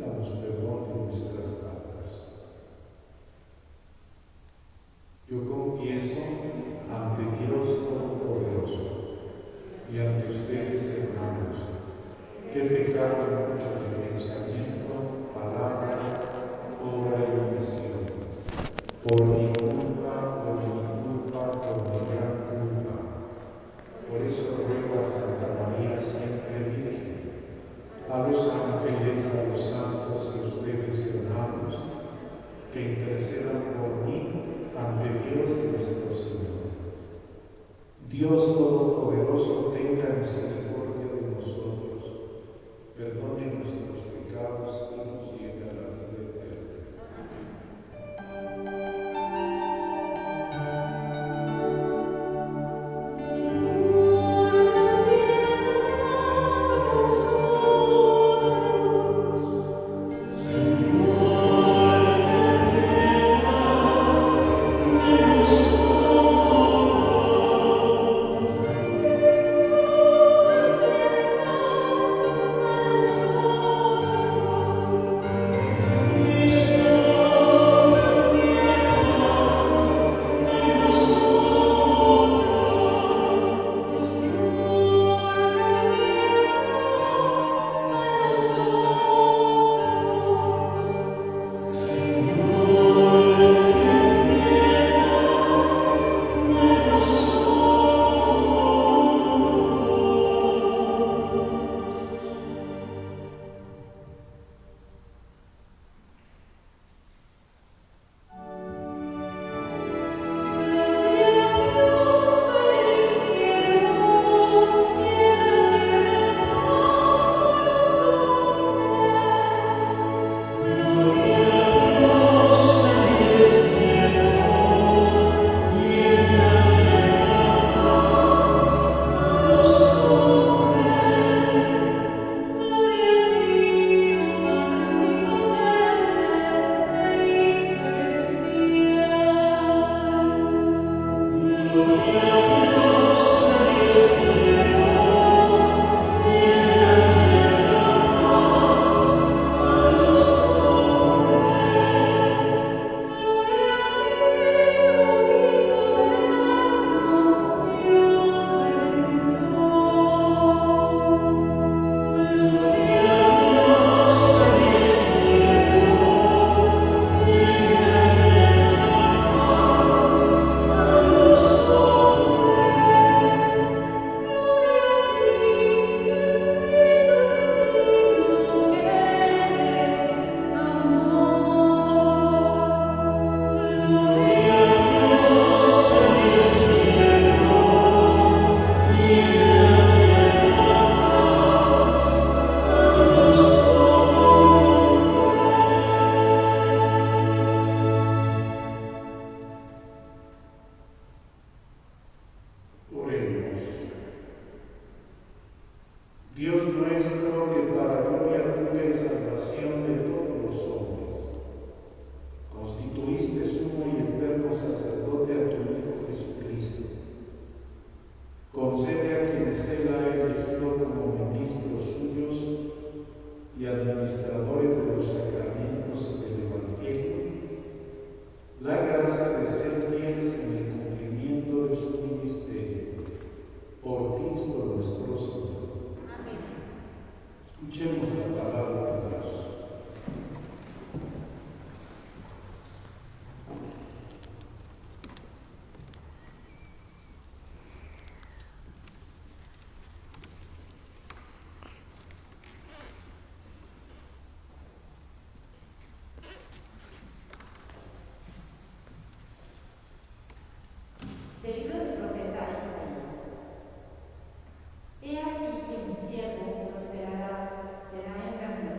danos perdón de nuestras faltas. Yo confieso ante Dios Todopoderoso y ante ustedes, hermanos, que he pecado mucho de pensamiento, palabra, obra y omisión, por mi culpa, por mi gran culpa. Por eso ruego a Santa María, siempre Virgen, a los ángeles, a los santos y a ustedes, hermanos, que intercedan por mí ante Dios nuestro Señor. Dios Todopoderoso tenga misericordia de nosotros, perdone nuestros pecados y nos lleve a la vida eterna. Dios nuestro, que para gloria tuya y salvación de todos los hombres, constituiste sumo y eterno sacerdote a tu Hijo Jesucristo, concede a quienes Él ha elegido como ministros suyos y administradores de los sacramentos y del Evangelio, la gracia de ser fieles en el cumplimiento de su ministerio, por Cristo nuestro Señor. Escuchemos la palabra de Dios. Del libro del profeta Isaías. He aquí que mi siervo prosperará, será engrandecido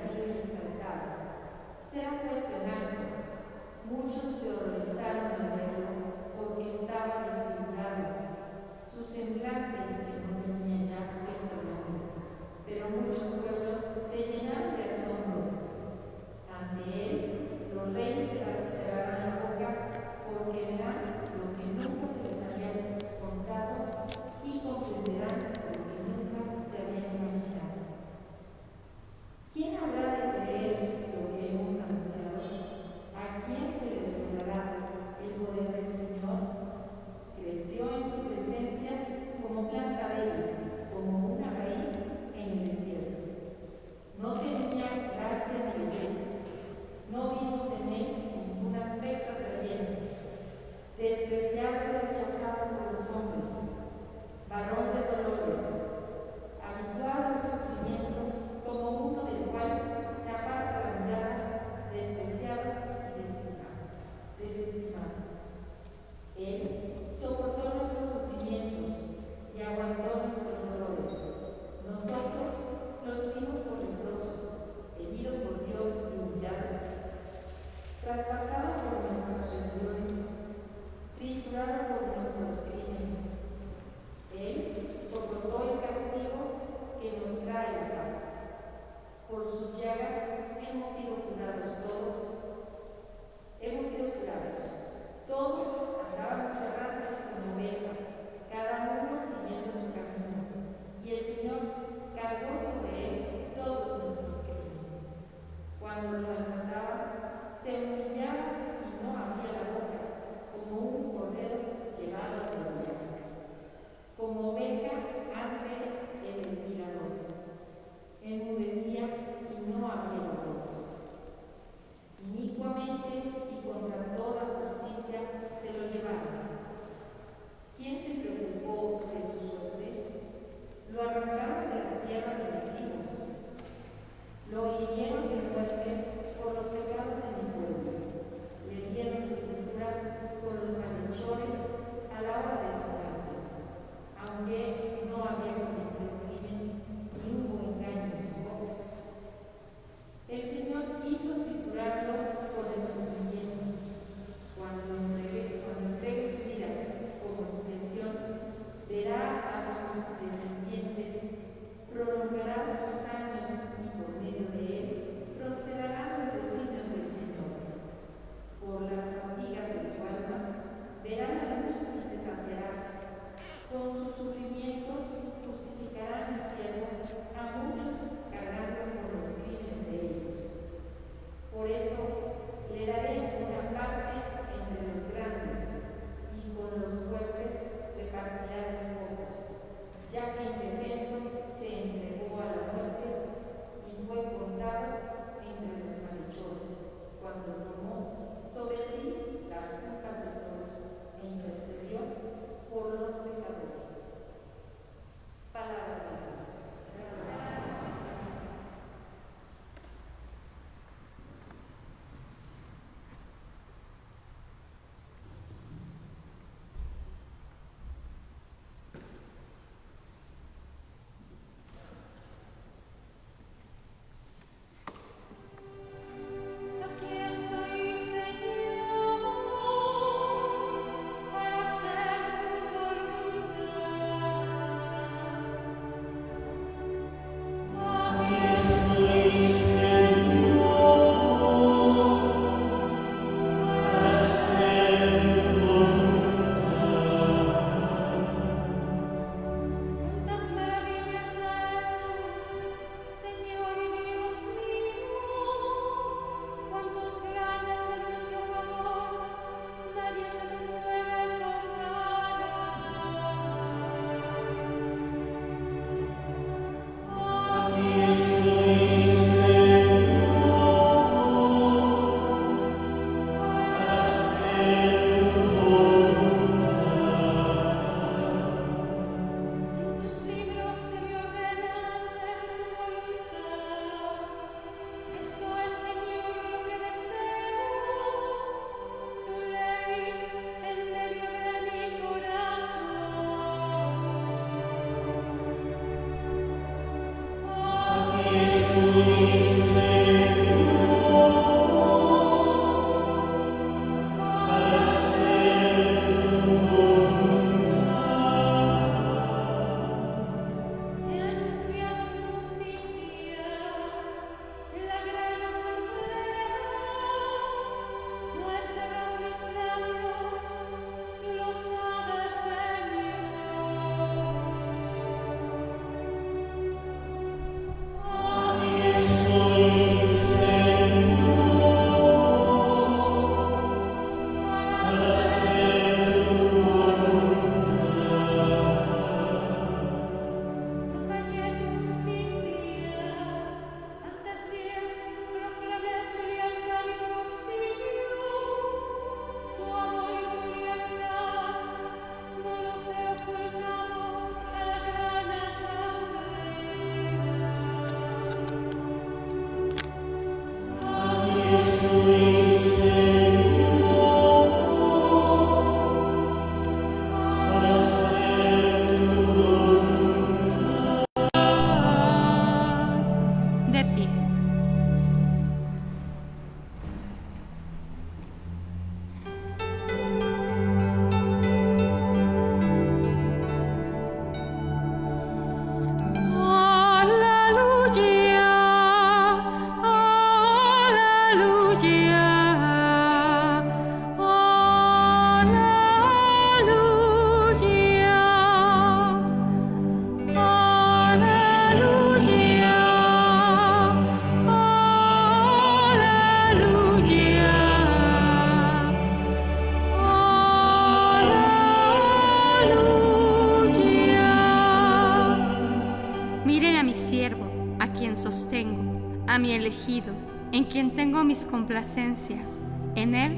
a mi elegido, en quien tengo mis complacencias. En él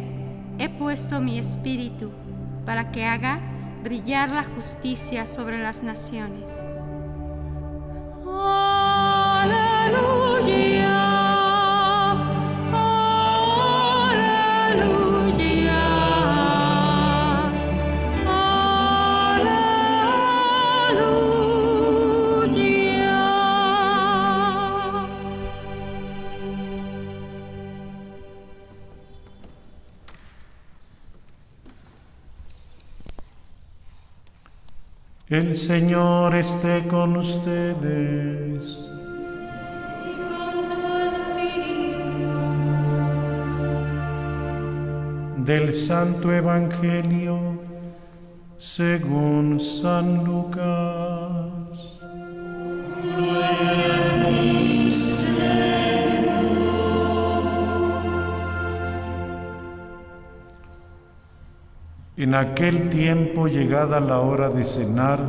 he puesto mi espíritu, para que haga brillar la justicia sobre las naciones. El Señor esté con ustedes. Y con tu espíritu. Del Santo Evangelio según San Lucas. Gloria a ti, Señor. En aquel tiempo, llegada la hora de cenar,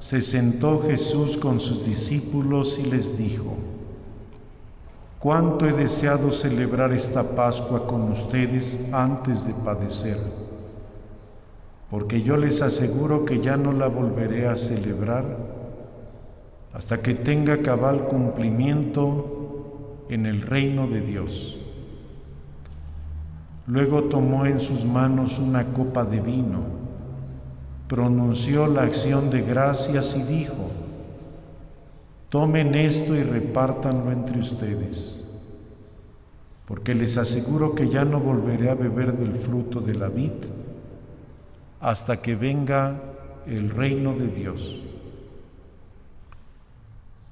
se sentó Jesús con sus discípulos y les dijo: «Cuánto he deseado celebrar esta Pascua con ustedes antes de padecer, porque yo les aseguro que ya no la volveré a celebrar hasta que tenga cabal cumplimiento en el reino de Dios». Luego tomó en sus manos una copa de vino, pronunció la acción de gracias y dijo: «Tomen esto y repártanlo entre ustedes, porque les aseguro que ya no volveré a beber del fruto de la vid hasta que venga el reino de Dios».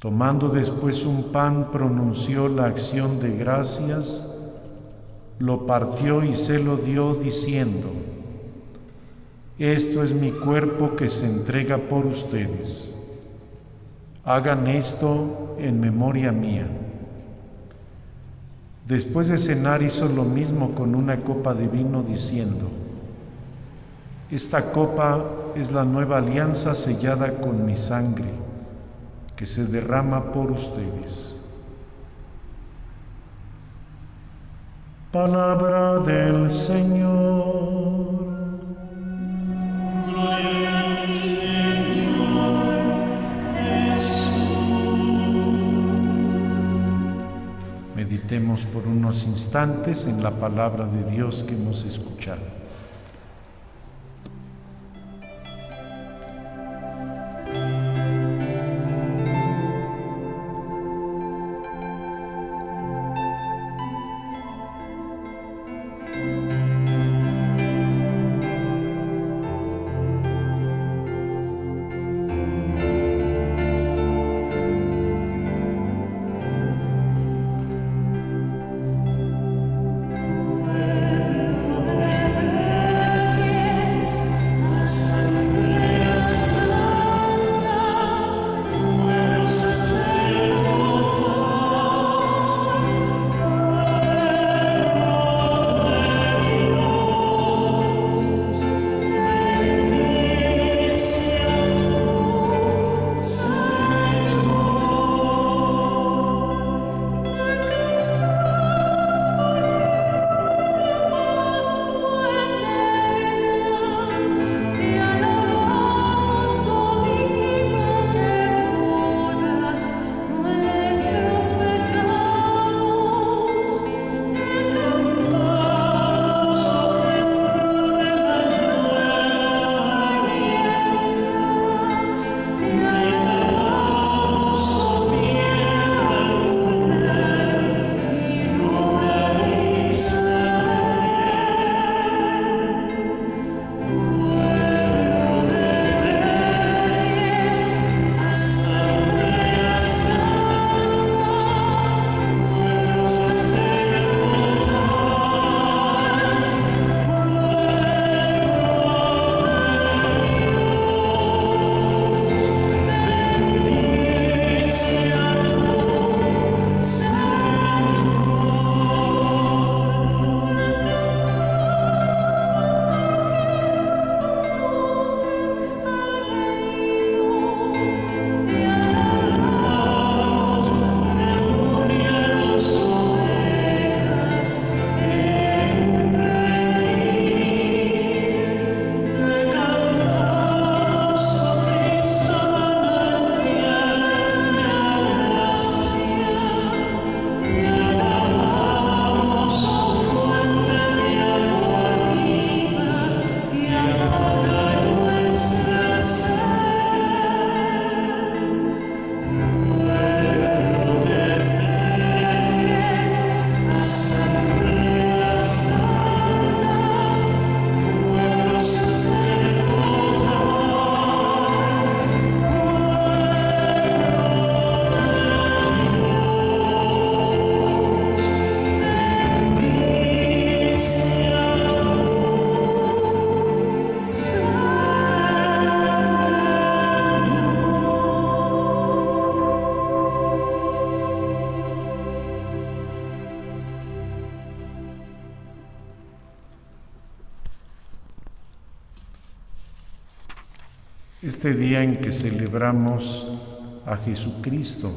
Tomando después un pan, pronunció la acción de gracias, lo partió y se lo dio diciendo: «Esto es mi cuerpo que se entrega por ustedes. Hagan esto en memoria mía». Después de cenar hizo lo mismo con una copa de vino diciendo: «Esta copa es la nueva alianza sellada con mi sangre, que se derrama por ustedes». Palabra del Señor. Gloria al Señor Jesús. Meditemos por unos instantes en la palabra de Dios que hemos escuchado. Este día en que celebramos a Jesucristo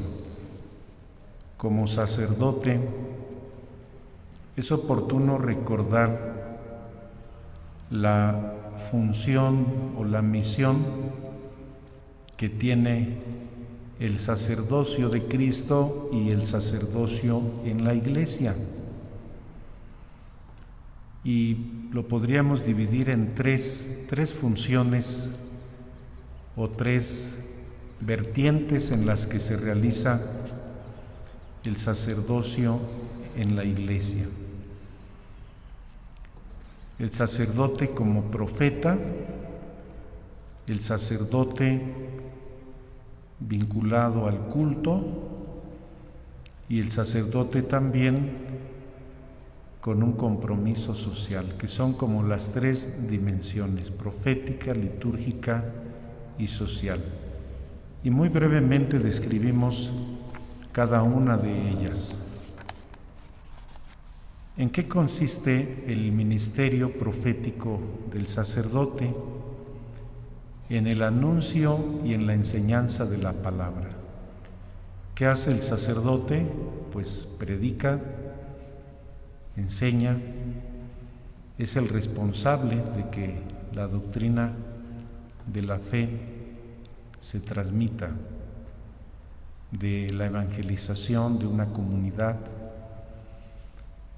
como sacerdote, es oportuno recordar la función o la misión que tiene el sacerdocio de Cristo y el sacerdocio en la Iglesia. Y lo podríamos dividir en tres funciones o tres vertientes en las que se realiza el sacerdocio en la Iglesia. El sacerdote como profeta, el sacerdote vinculado al culto y el sacerdote también con un compromiso social, que son como las tres dimensiones: profética, litúrgica y social. Y muy brevemente describimos cada una de ellas. ¿En qué consiste el ministerio profético del sacerdote? En el anuncio y en la enseñanza de la palabra. ¿Qué hace el sacerdote? Pues predica, enseña, es el responsable de que la doctrina de la fe se transmita, de la evangelización de una comunidad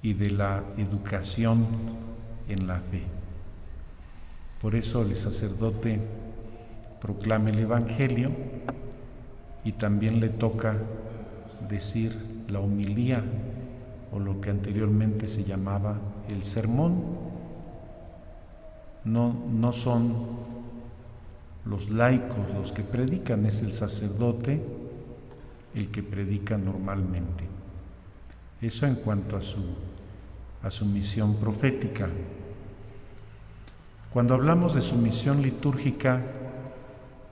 y de la educación en la fe. Por eso el sacerdote proclama el Evangelio y también le toca decir la homilía, o lo que anteriormente se llamaba el sermón. No son los laicos los que predican, es el sacerdote el que predica normalmente. Eso en cuanto a su misión profética. Cuando hablamos de su misión litúrgica,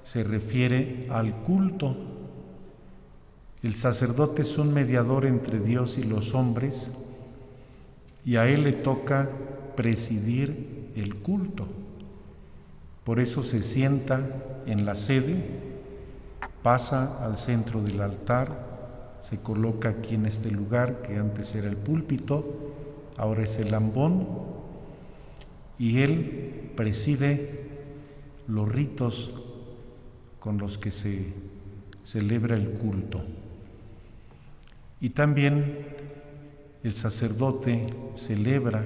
se refiere al culto. El sacerdote es un mediador entre Dios y los hombres, y a él le toca presidir el culto. Por eso se sienta en la sede, pasa al centro del altar, se coloca aquí en este lugar que antes era el púlpito, ahora es el ambón, y él preside los ritos con los que se celebra el culto. Y también el sacerdote celebra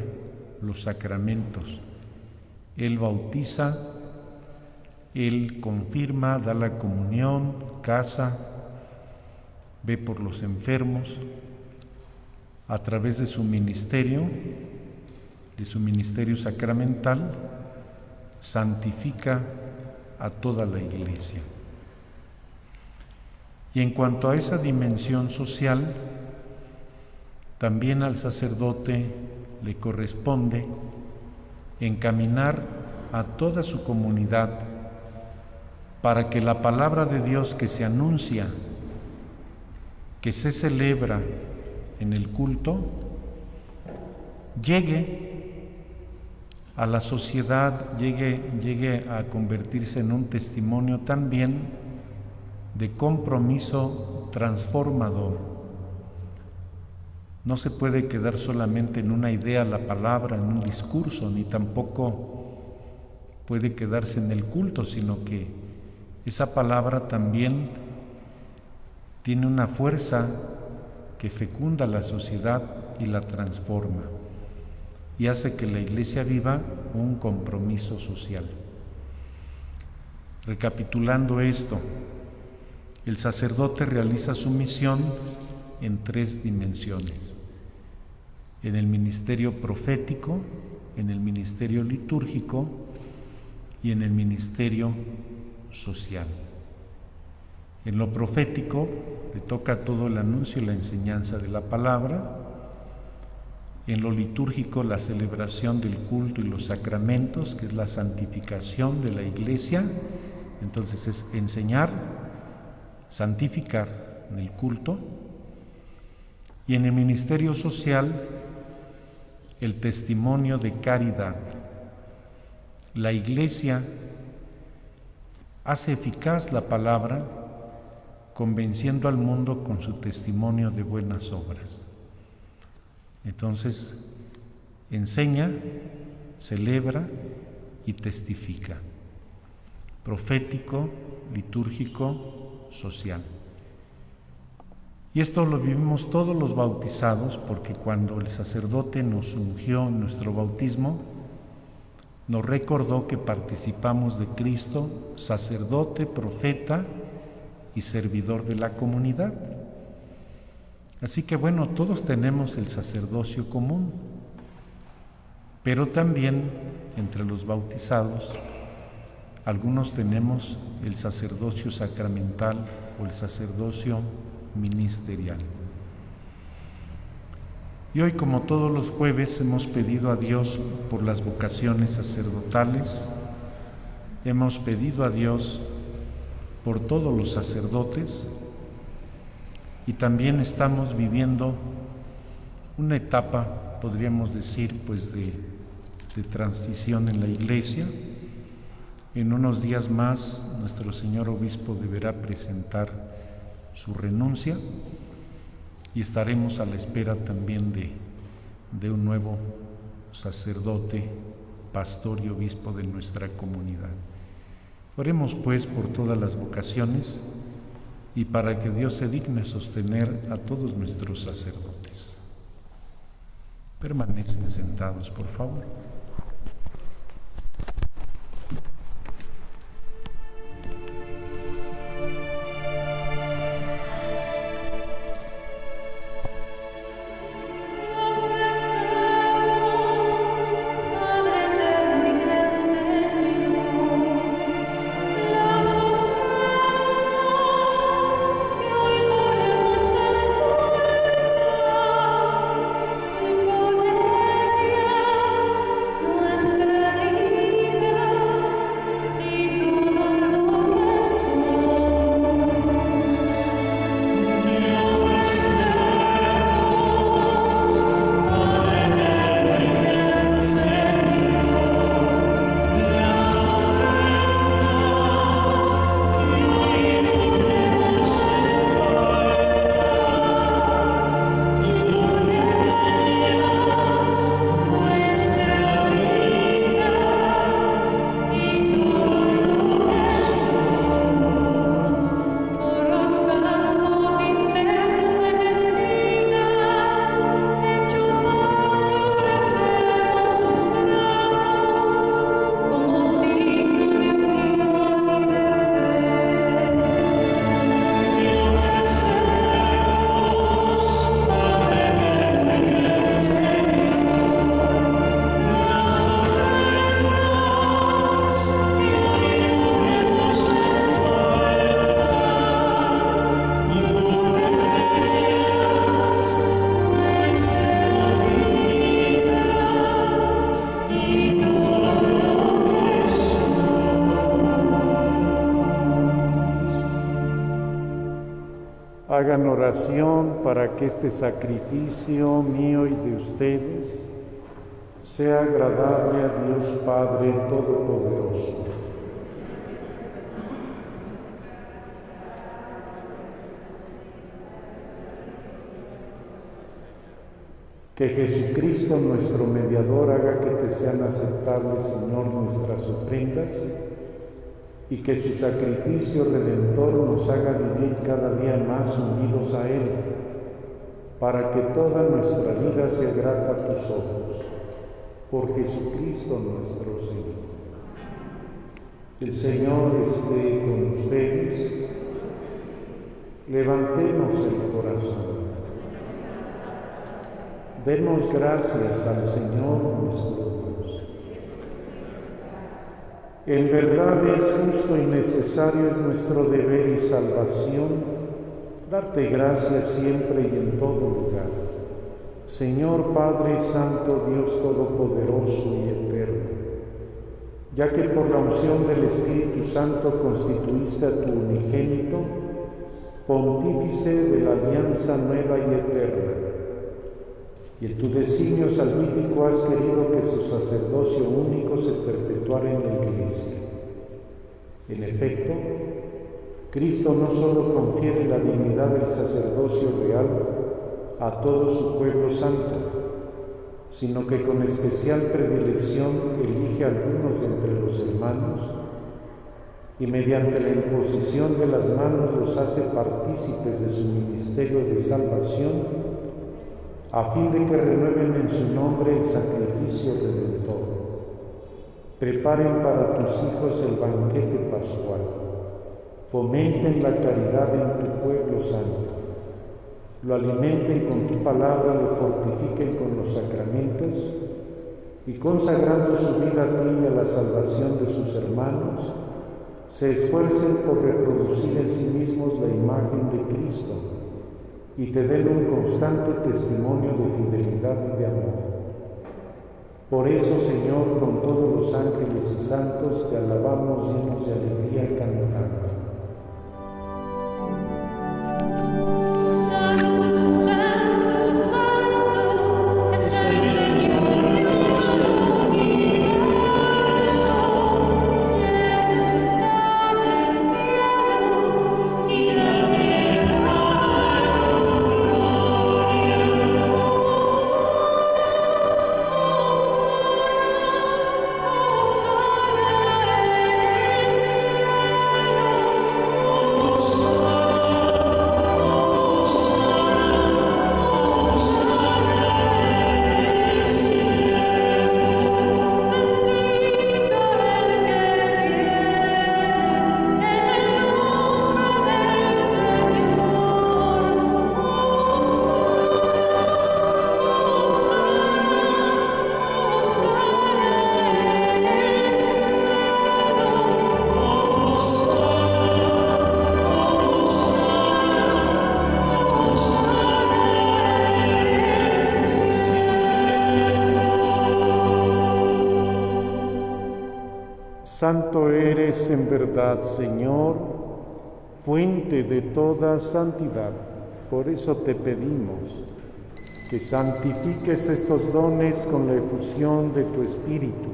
los sacramentos. Él bautiza, él confirma, da la comunión, casa, ve por los enfermos. A través de su ministerio sacramental, santifica a toda la Iglesia. Y en cuanto a esa dimensión social, también al sacerdote le corresponde encaminar a toda su comunidad para que la palabra de Dios que se anuncia, que se celebra en el culto, llegue a la sociedad, llegue a convertirse en un testimonio también de compromiso transformador. No se puede quedar solamente en una idea la palabra, en un discurso, ni tampoco puede quedarse en el culto, sino que esa palabra también tiene una fuerza que fecunda la sociedad y la transforma, y hace que la Iglesia viva un compromiso social. Recapitulando esto, el sacerdote realiza su misión en tres dimensiones: en el ministerio profético, en el ministerio litúrgico y en el ministerio social. En lo profético le toca todo el anuncio y la enseñanza de la palabra. En lo litúrgico, la celebración del culto y los sacramentos, que es la santificación de la Iglesia. Entonces es enseñar, santificar en el culto. Y en el ministerio social, el testimonio de caridad. La Iglesia hace eficaz la palabra, convenciendo al mundo con su testimonio de buenas obras. Entonces, enseña, celebra y testifica. Profético, litúrgico, social. Y esto lo vivimos todos los bautizados, porque cuando el sacerdote nos ungió en nuestro bautismo, nos recordó que participamos de Cristo, sacerdote, profeta y servidor de la comunidad. Así que bueno, todos tenemos el sacerdocio común, pero también entre los bautizados, algunos tenemos el sacerdocio sacramental o el sacerdocio ministerial. Y hoy, como todos los jueves, hemos pedido a Dios por las vocaciones sacerdotales, hemos pedido a Dios por todos los sacerdotes, y también estamos viviendo una etapa, podríamos decir, pues de transición en la Iglesia. En unos días más, nuestro señor obispo deberá presentar su renuncia y estaremos a la espera también de un nuevo sacerdote, pastor y obispo de nuestra comunidad. Oremos pues por todas las vocaciones y para que Dios se digne sostener a todos nuestros sacerdotes. Permanecen sentados, por favor. Hagan oración para que este sacrificio mío y de ustedes sea agradable a Dios Padre Todopoderoso. Que Jesucristo, nuestro mediador, haga que te sean aceptables, Señor, nuestras ofrendas, y que su sacrificio redentor nos haga vivir cada día más unidos a Él, para que toda nuestra vida sea grata a tus ojos. Por Jesucristo nuestro Señor. El Señor esté con ustedes. Levantemos el corazón. Demos gracias al Señor nuestro Dios. En verdad es justo y necesario, es nuestro deber y salvación, darte gracias siempre y en todo lugar. Señor Padre Santo, Dios Todopoderoso y Eterno, ya que por la unción del Espíritu Santo constituiste a tu unigénito, pontífice de la alianza nueva y eterna, y en tu designio salvífico has querido que su sacerdocio único se perpetuara en la Iglesia. En efecto, Cristo no solo confiere la dignidad del sacerdocio real a todo su pueblo santo, sino que con especial predilección elige a algunos de entre los hermanos y mediante la imposición de las manos los hace partícipes de su ministerio de salvación, a fin de que renueven en su nombre el sacrificio redentor. Preparen para tus hijos el banquete pascual. Fomenten la caridad en tu pueblo santo. Lo alimenten con tu palabra, lo fortifiquen con los sacramentos y consagrando su vida a ti y a la salvación de sus hermanos, se esfuercen por reproducir en sí mismos la imagen de Cristo y te den un constante testimonio de fidelidad y de amor. Por eso, Señor, con todos los ángeles y santos, te alabamos llenos de alegría cantando. Santo eres en verdad, Señor, fuente de toda santidad. Por eso te pedimos que santifiques estos dones con la efusión de tu Espíritu,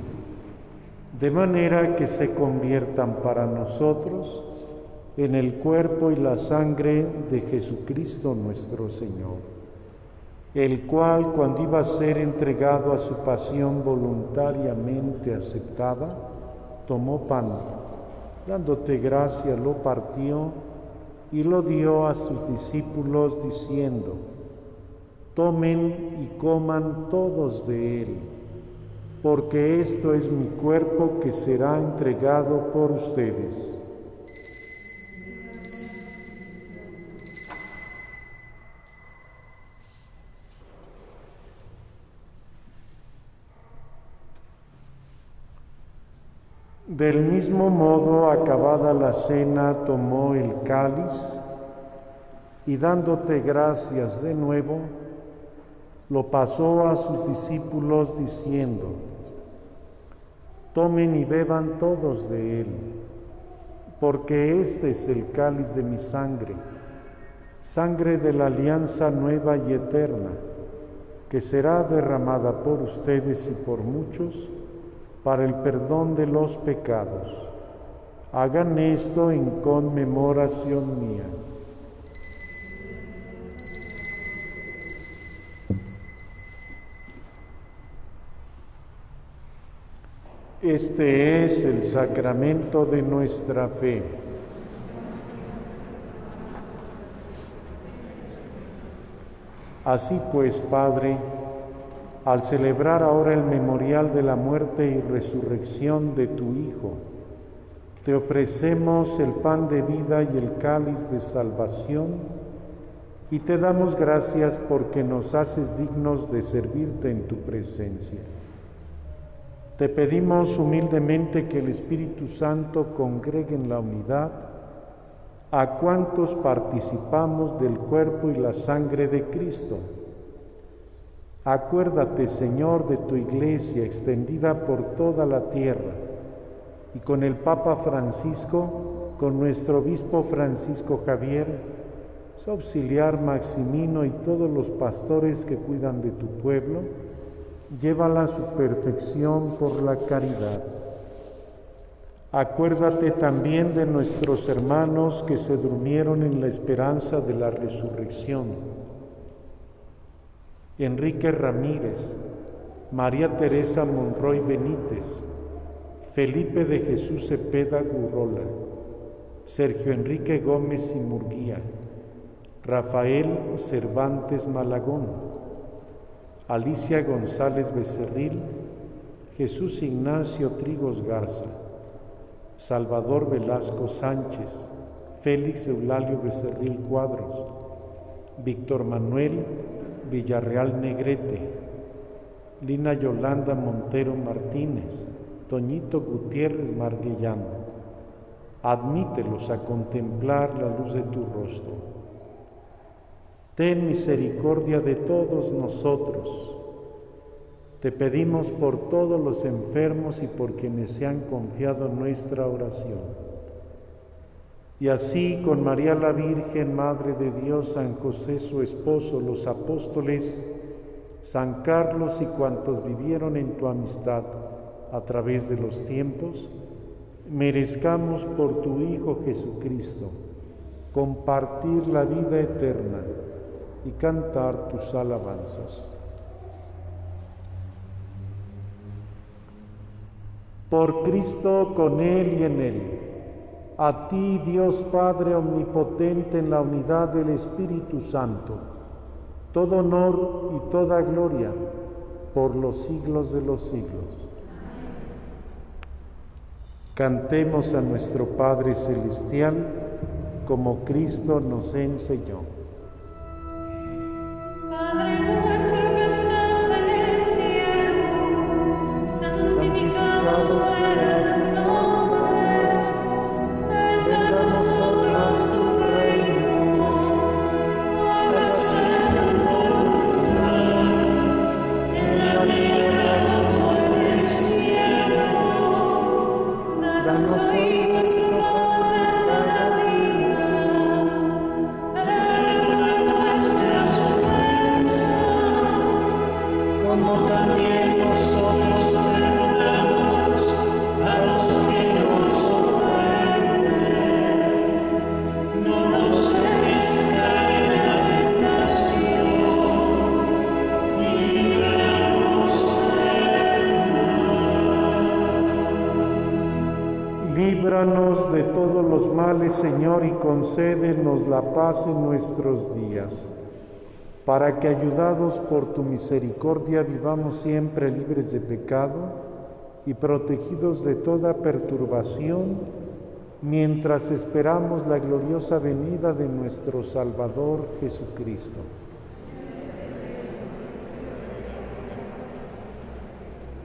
de manera que se conviertan para nosotros en el cuerpo y la sangre de Jesucristo nuestro Señor, el cual, cuando iba a ser entregado a su pasión voluntariamente aceptada, tomó pan, dándote gracia, lo partió y lo dio a sus discípulos diciendo: tomen y coman todos de él, porque esto es mi cuerpo que será entregado por ustedes. Del mismo modo, acabada la cena, tomó el cáliz y dándote gracias de nuevo, lo pasó a sus discípulos diciendo: tomen y beban todos de él, porque este es el cáliz de mi sangre, sangre de la alianza nueva y eterna, que será derramada por ustedes y por muchos para el perdón de los pecados. Hagan esto en conmemoración mía. Este es el sacramento de nuestra fe. Así pues, Padre, al celebrar ahora el memorial de la muerte y resurrección de tu Hijo, te ofrecemos el pan de vida y el cáliz de salvación, y te damos gracias porque nos haces dignos de servirte en tu presencia. Te pedimos humildemente que el Espíritu Santo congregue en la unidad a cuantos participamos del cuerpo y la sangre de Cristo. Acuérdate, Señor, de tu Iglesia extendida por toda la tierra, y con el Papa Francisco, con nuestro Obispo Francisco Javier, su auxiliar Maximino y todos los pastores que cuidan de tu pueblo, llévala a su perfección por la caridad. Acuérdate también de nuestros hermanos que se durmieron en la esperanza de la resurrección. Enrique Ramírez, María Teresa Monroy Benítez, Felipe de Jesús Cepeda Gurrola, Sergio Enrique Gómez y Murguía, Rafael Cervantes Malagón, Alicia González Becerril, Jesús Ignacio Trigos Garza, Salvador Velasco Sánchez, Félix Eulalio Becerril Cuadros, Víctor Manuel Villarreal Negrete, Lina Yolanda Montero Martínez, Toñito Gutiérrez Marguellán. Admítelos a contemplar la luz de tu rostro. Ten misericordia de todos nosotros. Te pedimos por todos los enfermos y por quienes se han confiado nuestra oración. Y así con María la Virgen, Madre de Dios, San José su esposo, los apóstoles, San Carlos y cuantos vivieron en tu amistad a través de los tiempos, merezcamos por tu Hijo Jesucristo compartir la vida eterna y cantar tus alabanzas. Por Cristo, con Él y en Él, a ti, Dios Padre omnipotente, en la unidad del Espíritu Santo, todo honor y toda gloria por los siglos de los siglos. Cantemos a nuestro Padre Celestial como Cristo nos enseñó. Padre nuestro que estás en el cielo, santificado sea tu nombre. Venga a nosotros tu reino. Hágase tu voluntad en la tierra como en el cielo. Danos hoy nuestro pan de cada día. Perdona nuestras ofensas, como también nosotros perdonamos a los que nos ofenden. No nos dejes caer en la tentación y líbranos del mal. Líbranos de todos los males, Señor, y concédenos la paz en nuestros días, para que, ayudados por tu misericordia, vivamos siempre libres de pecado y protegidos de toda perturbación, mientras esperamos la gloriosa venida de nuestro Salvador Jesucristo.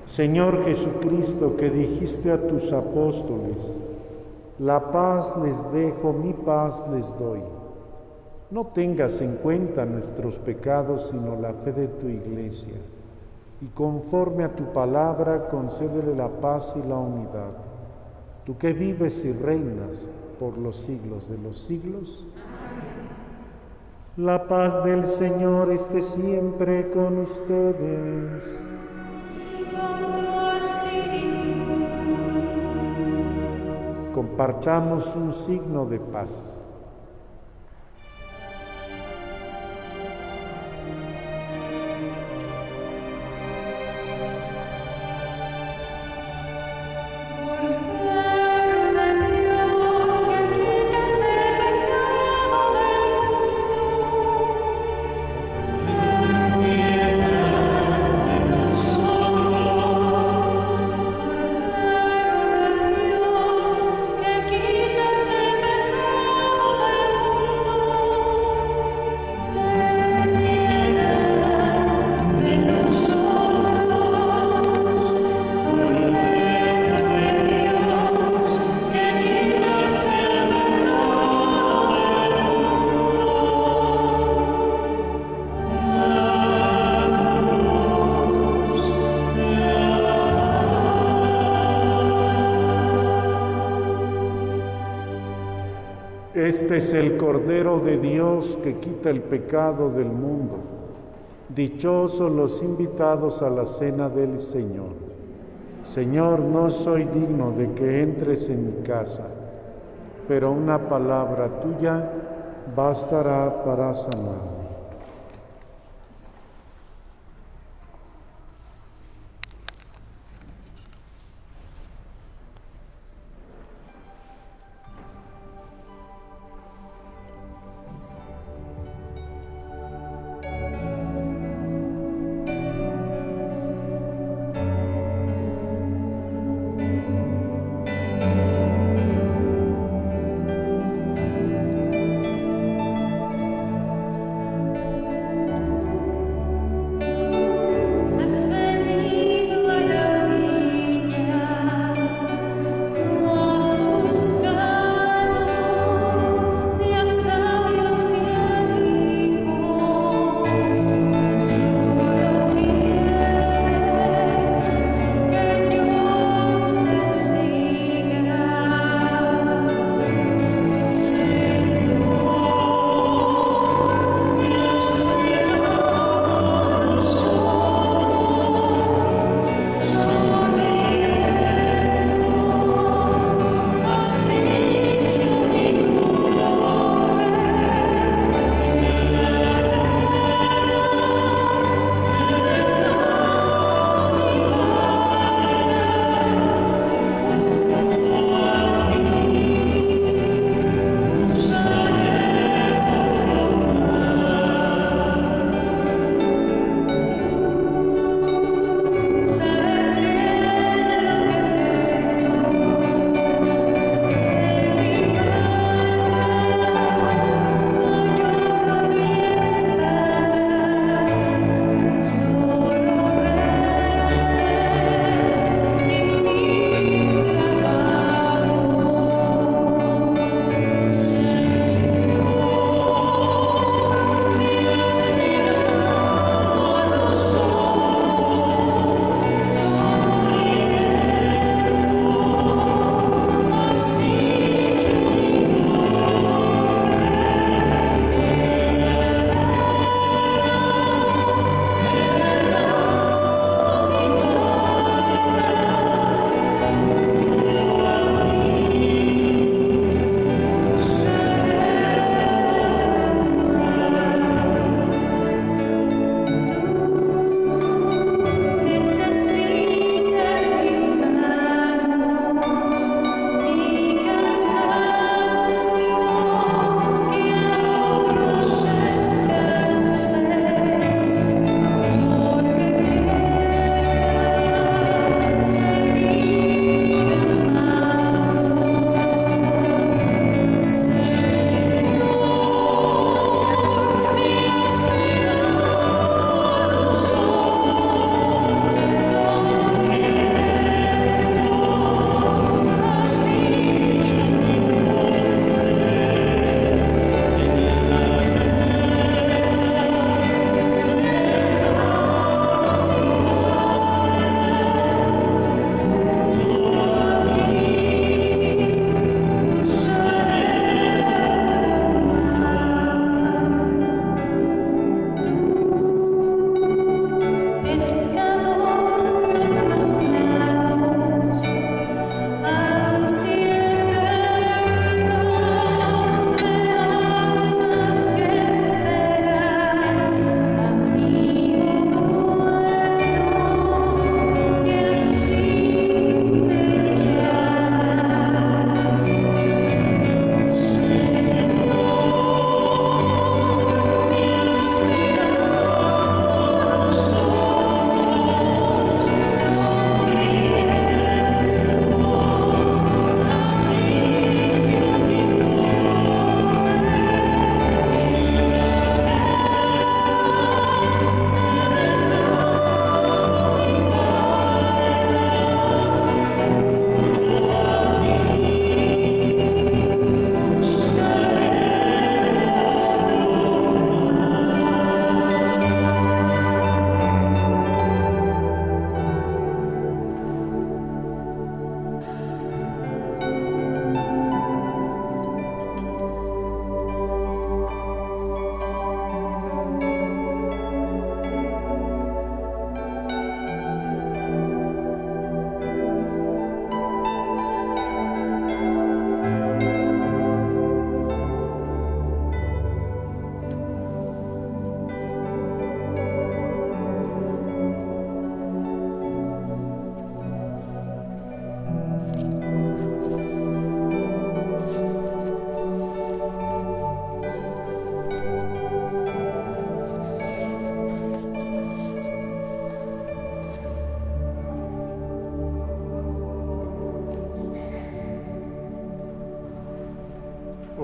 Señor Jesucristo, que dijiste a tus apóstoles, la paz les dejo, mi paz les doy. No tengas en cuenta nuestros pecados, sino la fe de tu Iglesia, y conforme a tu palabra, concédele la paz y la unidad. Tú que vives y reinas por los siglos de los siglos. La paz del Señor esté siempre con ustedes. Compartamos un signo de paz. Este es el Cordero de Dios que quita el pecado del mundo. Dichosos los invitados a la cena del Señor. Señor, no soy digno de que entres en mi casa, pero una palabra tuya bastará para sanarme.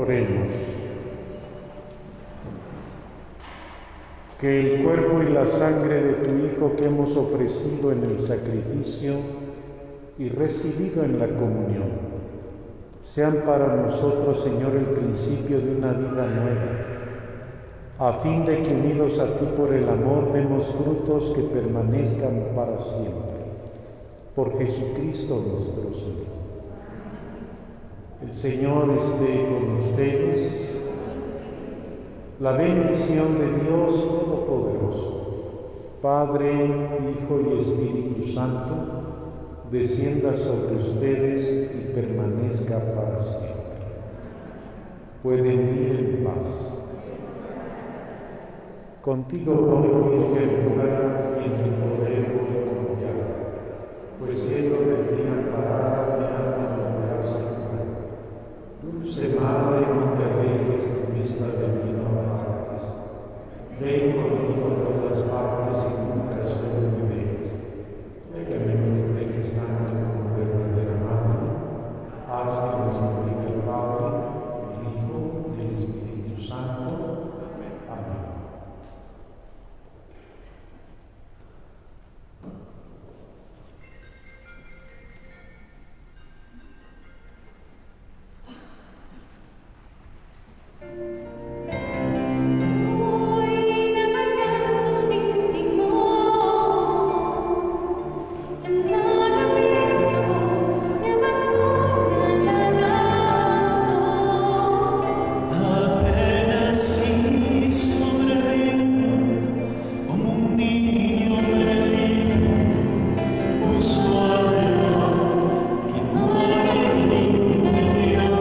Oremos. Que el cuerpo y la sangre de tu Hijo que hemos ofrecido en el sacrificio y recibido en la comunión sean para nosotros, Señor, el principio de una vida nueva, a fin de que unidos a ti por el amor demos frutos que permanezcan para siempre. Por Jesucristo nuestro Señor. El Señor esté con ustedes. La bendición de Dios Todopoderoso, Padre, Hijo y Espíritu Santo, descienda sobre ustedes y permanezca para siempre. Pueden ir en paz. Contigo voy, Virgen pura, y en tu poder voy confiar, pues siendo de ti amparada, mi alma volverá a salvar. Dulce Madre, no te alejes tu vista de mí, no apartes. Ven conmigo a todas partes y nunca solo me dejes. Que me proteges tanto como verdadera Madre, haz que nos bendiga el Padre, el Hijo y el Espíritu Santo. Amén. Voy navegando sin timón, el mar abierto me abandona la razón. Apenas si sobrevivo, como un niño perdido, busco algo que mora en mi interior.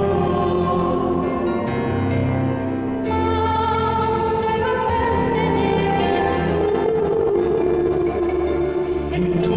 Mas de repente llegas tú, En tu